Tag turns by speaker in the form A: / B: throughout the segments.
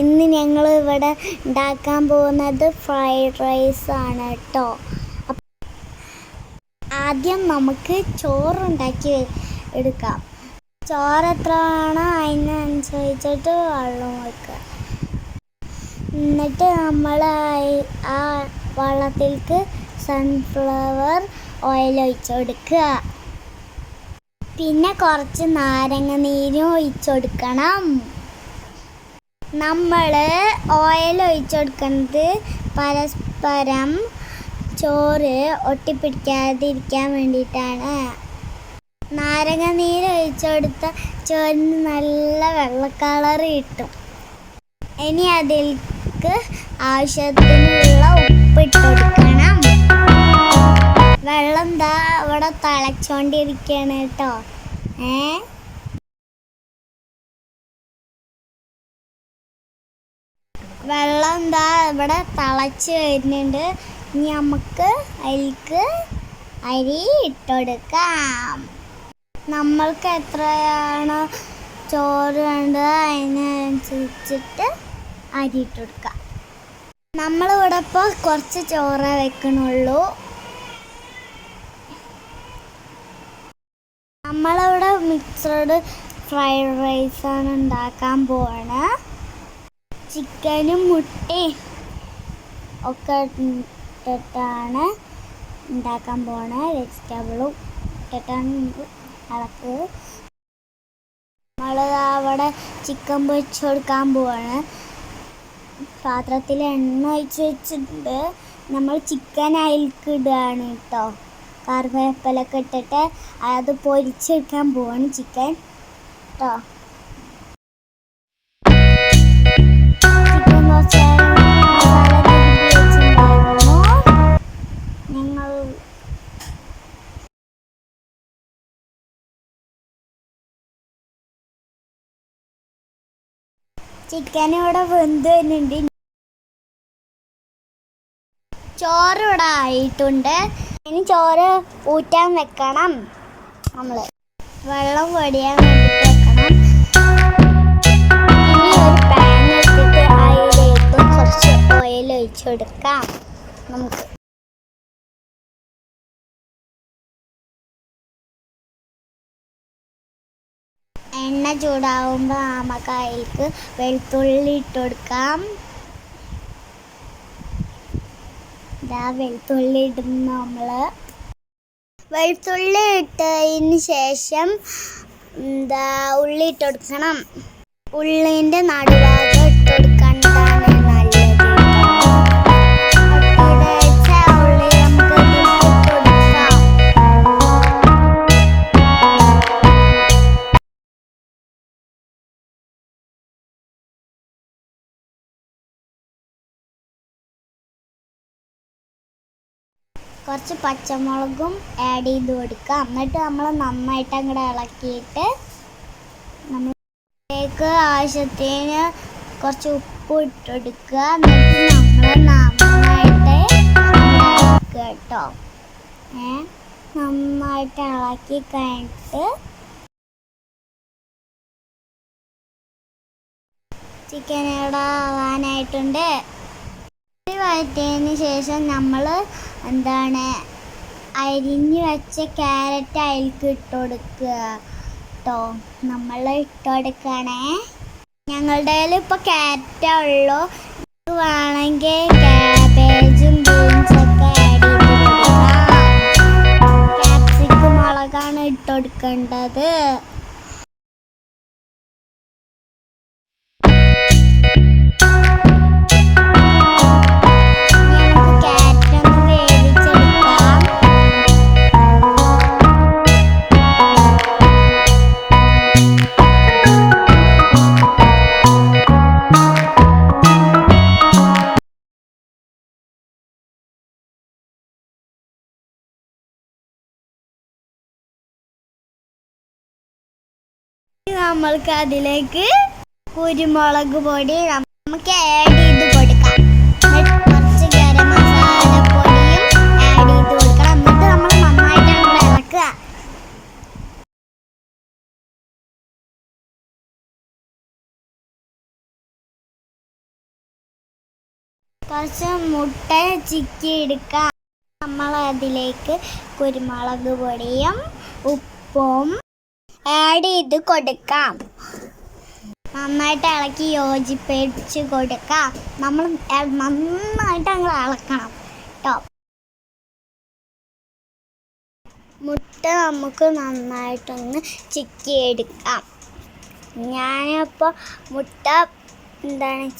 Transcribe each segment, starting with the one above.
A: ഇന്ന് ഞങ്ങൾ ഇവിടെ ഉണ്ടാക്കാൻ പോകുന്നത് ഫ്രൈഡ് റൈസ് ആണ് കേട്ടോ. ആദ്യം നമുക്ക് ചോറുണ്ടാക്കി എടുക്കാം. ചോറ് എത്ര വേണോ അതിനനുസരിച്ചിട്ട് വെള്ളം വയ്ക്കുക. എന്നിട്ട് നമ്മൾ ആ വെള്ളത്തിലേക്ക് സൺഫ്ലവർ ഓയിൽ ഒഴിച്ചു കൊടുക്കുക. പിന്നെ കുറച്ച് നാരങ്ങ നീരും ഒഴിച്ചു കൊടുക്കണം. നമ്മൾ ഓയിൽ ഒഴിച്ചു കൊടുക്കുന്നത് പരസ്പരം ചോറ് ഒട്ടിപ്പിടിക്കാതിരിക്കാൻ വേണ്ടിയിട്ടാണ്. നാരങ്ങ നീര് ഒഴിച്ചു കൊടുത്ത ചോറിന് നല്ല വെള്ള കളർ കിട്ടും. ഇനി അതിലേക്ക് ആവശ്യത്തിനുള്ള ഉപ്പിട്ട് കൊടുക്കണം. വെള്ളം ഇവിടെ തിളച്ചോണ്ടിരിക്കുകയാണ് കേട്ടോ. വെള്ളം ഇവിടെ തിളച്ച് വരുന്നുണ്ട്. ഇനി നമുക്ക് അതിലേക്ക് അരി ഇട്ടുകൊടുക്കാം. നമ്മൾക്ക് എത്രയാണോ ചോറ് വേണ്ടത് അതിനനുസരിച്ചിട്ട് അരി ഇട്ട് കൊടുക്കാം. നമ്മളിവിടെ ഇപ്പോൾ കുറച്ച് ചോറ് വെക്കണുള്ളൂ. നമ്മളിവിടെ മിക്സഡ് ഫ്രൈഡ് റൈസാണ് ഉണ്ടാക്കാൻ പോവാണ്. ചിക്കനും മുട്ടയും ഒക്കെ ഇട്ടിട്ടാണ് ഉണ്ടാക്കാൻ പോണത്. വെജിറ്റബിളും ഇട്ടിട്ടാണ് ഇളക്ക്. നമ്മൾ അവിടെ ചിക്കൻ പൊരിച്ച് കൊടുക്കാൻ പോവാണ്. പാത്രത്തിൽ എണ്ണ ഒഴിച്ച് വെച്ചിട്ടുണ്ട്. നമ്മൾ ചിക്കൻ അതിലേക്ക് ഇടുകയാണ് കേട്ടോ. കറിവേപ്പിലൊക്കെ ഇട്ടിട്ട് അത് പൊരിച്ചെടുക്കാൻ പോവാണ് ചിക്കൻ കേട്ടോ. ചിക്കൻ കുറച്ച് മസാല തിരുമ്പി വെച്ചിട്ടുണ്ടായിരുന്നു. ഞങ്ങൾ ചിക്കൻ ഇവിടെ വെന്ത് വരുന്നുണ്ട്. ചോറ് ഇവിടെ ആയിട്ടുണ്ട്. ഇനി ചോറ് ഊറ്റാൻ വെക്കണം. നമ്മൾ വെള്ളം പൊടിയാൻ വേണ്ടിയിട്ട് വെക്കണം. ഇനി ഒരു പാൻ എടുത്തിട്ട് അതിലേക്ക് കുറച്ച് ഓയിൽ ഒഴിച്ചു കൊടുക്കാം. നമുക്ക് എണ്ണ ചൂടാവുമ്പോൾ നമുക്ക് അതിലേക്ക് വെളുത്തുള്ളി ഇട്ട് കൊടുക്കാം. വെളുത്തുള്ളി ഇടുന്ന നമ്മൾ വെളുത്തുള്ളി ഇട്ടതിന് ശേഷം ഉള്ളി ഇട്ട് കൊടുക്കണം. ഉള്ളിൻ്റെ നടുഭാഗം ഇട്ട് കൊടുക്കേണ്ടതാണ് നല്ലത്. ഉള്ളി നമുക്ക് ഇട്ട് കൊടുക്കാം. കുറച്ച് പച്ചമുളകും ആഡ് ചെയ്ത് കൊടുക്കാം. എന്നിട്ട് നമ്മൾ നന്നായിട്ട് അങ്ങോട്ട് ഇളക്കിയിട്ട് നമ്മൾക്ക് ആവശ്യത്തിന് കുറച്ച് ഉപ്പ് ഇട്ടെടുക്കുക. എന്നിട്ട് നമ്മൾ നന്നായിട്ട് ഇളക്കുക കേട്ടോ. നന്നായിട്ട് ഇളക്കി കഴിഞ്ഞിട്ട് ചിക്കൻ ഇവിടെ ആവാനായിട്ടുണ്ട്. വഴറ്റിയതിന് ശേഷം നമ്മൾ അരിഞ്ഞ് വെച്ച ക്യാരറ്റ് അതിലേക്ക് ഇട്ട് കൊടുക്കുക കേട്ടോ. നമ്മൾ ഇട്ട് കൊടുക്കണേ. ഞങ്ങളുടെ കയ്യിൽ ഇപ്പോൾ ക്യാരറ്റേ ഉള്ളൂ. വേണമെങ്കിൽ ക്യാബേജും ബീൻസൊക്കെ ആഡ് ചെയ്ത് കൊടുക്കാം. ക്യാപ്സിക്കം മുളകാണ് ഇട്ട് കൊടുക്കേണ്ടത്. നമ്മൾക്ക് അതിലേക്ക് കുരുമുളക് പൊടി നമുക്ക് ആഡ് ചെയ്ത് കൊടുക്കാം. കുറച്ച് മുട്ട ചിക്കി എടുക്കാം. നമ്മൾ അതിലേക്ക് കുരുമുളക് പൊടിയും ഉപ്പും ആഡ് ചെയ്ത് കൊടുക്കാം. നന്നായിട്ട് ഇളക്കി യോജിപ്പിച്ച് കൊടുക്കാം. നമ്മൾ നന്നായിട്ട് അങ്ങ് ഇളക്കണം കേട്ടോ. മുട്ട നമുക്ക് നന്നായിട്ടൊന്ന് ചിക്കിയെടുക്കാം. ഞാനിപ്പോൾ മുട്ട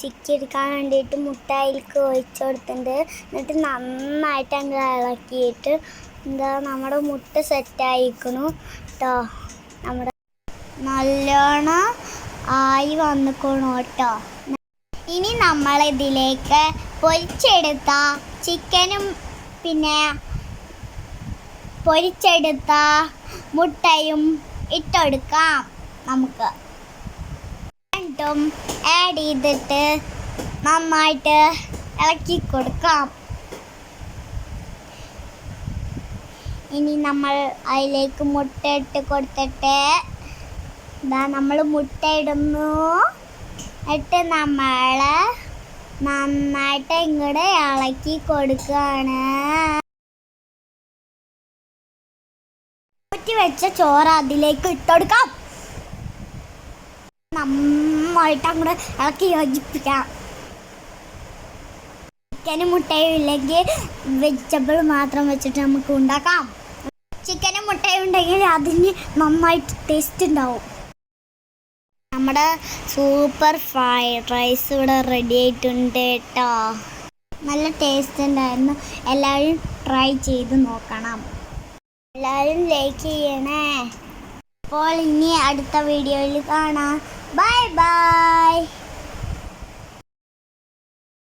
A: ചിക്കിയെടുക്കാൻ വേണ്ടിയിട്ട് മുട്ട അതിലേക്ക് ഒഴിച്ചു കൊടുത്തിട്ടുണ്ട്. എന്നിട്ട് നന്നായിട്ട് അങ്ങ് ഇളക്കിയിട്ട് നമ്മുടെ മുട്ട സെറ്റായിരിക്കണു കേട്ടോ. നമ്മുടെ നല്ലോണം ആയി വന്നിക്കണു കേട്ടോ. ഇനി നമ്മളിതിലേക്ക് പൊരിച്ചെടുത്ത ചിക്കനും പിന്നെ പൊരിച്ചെടുത്ത മുട്ടയും ഇട്ടെടുക്കാം. നമുക്ക് രണ്ടും ആഡ് ചെയ്തിട്ട് നന്നായിട്ട് ഇളക്കി കൊടുക്കാം. ഇനി നമ്മൾ അതിലേക്ക് മുട്ട ഇട്ട് കൊടുത്തിട്ട് നമ്മൾ മുട്ട ഇടുന്നു. എന്നിട്ട് നമ്മൾ നന്നായിട്ട് ഇങ്ങോട്ട് ഇളക്കി കൊടുക്കുകയാണ്. വെച്ച ചോറ് അതിലേക്ക് ഇട്ടുകൊടുക്കാം. നന്നായിട്ട് അങ്ങോട്ട് ഇളക്കി യോജിപ്പിക്കാം. ചിക്കനും മുട്ടയും ഇല്ലെങ്കിൽ വെജിറ്റബിൾ മാത്രം വെച്ചിട്ട് നമുക്ക് ഉണ്ടാക്കാം. ചിക്കനും മുട്ടയും ഉണ്ടെങ്കിൽ അതിന് നന്നായിട്ട് ടേസ്റ്റ് ഉണ്ടാവും. നമ്മുടെ സൂപ്പർ ഫ്രൈഡ് റൈസ് ഇവിടെ റെഡി ആയിട്ടുണ്ട് കേട്ടോ. നല്ല ടേസ്റ്റ് ഉണ്ടായിരുന്നു. എല്ലാവരും ട്രൈ ചെയ്ത് നോക്കണം. എല്ലാവരും ലൈക്ക് ചെയ്യണേ. അപ്പോൾ ഇനി അടുത്ത വീഡിയോയിൽ കാണാം. Bye bye.